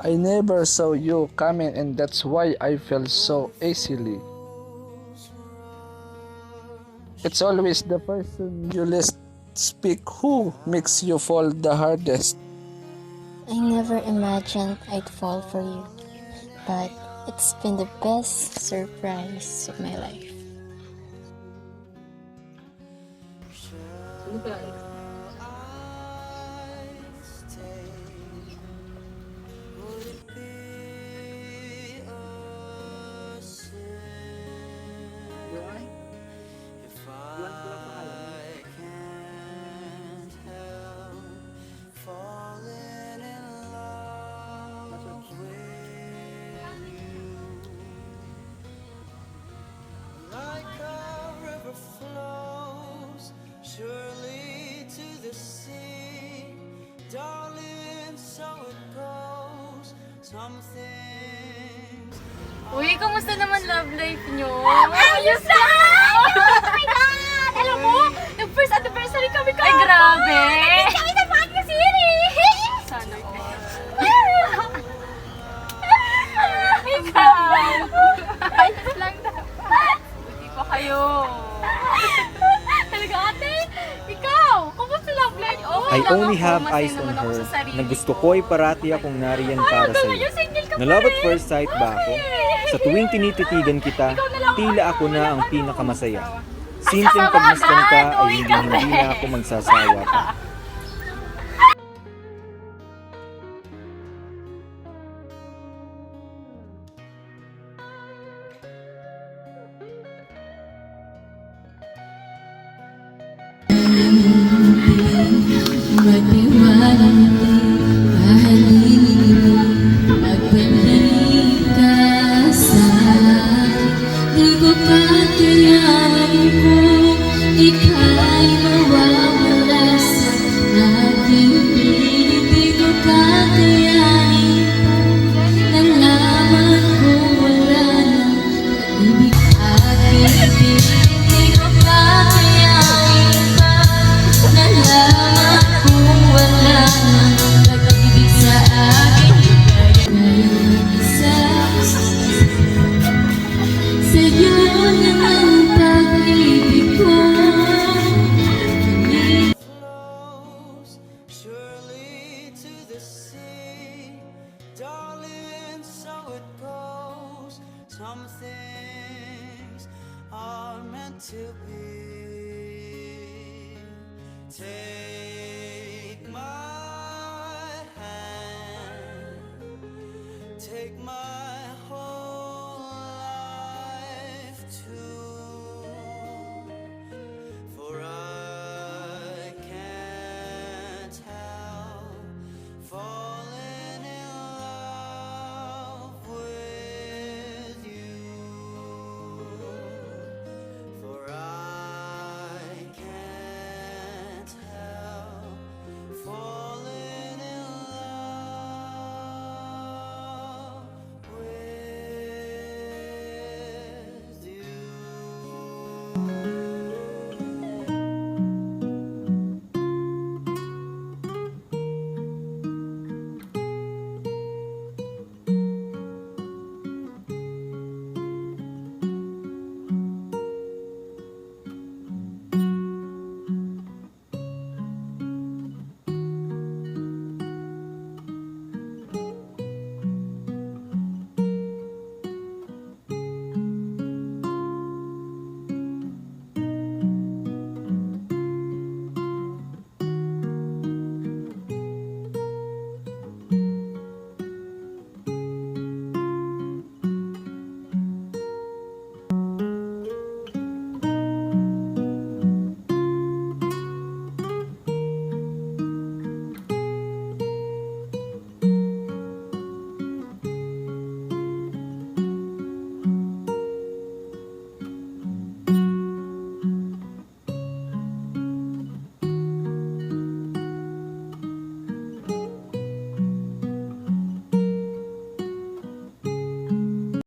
I never saw you coming, and that's why I fell so easily. It's always the person you least speak who makes you fall the hardest. I never imagined I'd fall for you, but it's been the best surprise of my life. Like a river flows surely to the sea, darling, so it goes. Some things Uy, kamusta naman love life nyo? Ayos na! Oh my God! Alam mo, nag-first anniversary kami Ay, grabe! Kami sa Baguio City! Sana all. Ikaw! Ayos lang dapat. Buti pa kayo. Talaga ate? Ikaw! Kumusta love life? Oh, I lang only ako, have masaya eyes on naman ako her sa sarili na gusto ko. ko ay parati akong nariyan para sa iyo. single ka Na love at first sight ba ako? Sa tuwing tinititigan kita, tila ako na ang pinakamasaya. Simpleng pagmasdan ka ay hindi na ako magsasawa pa. Magtiwala mahalin magbalik ka sa akin. Di ko kakayanin kung ika'y mawawala sa aking piling. Di ko kakayanin nalaman kung wala na pag-ibig aking piling. Di ko kakayanin nalaman kung wala nang pag-ibig sa akin. Kaya isa sa'yo na ang pag-ibig ko. flows surely to the sea, darling, so it goes. Some things are meant to be. Take my hand, take my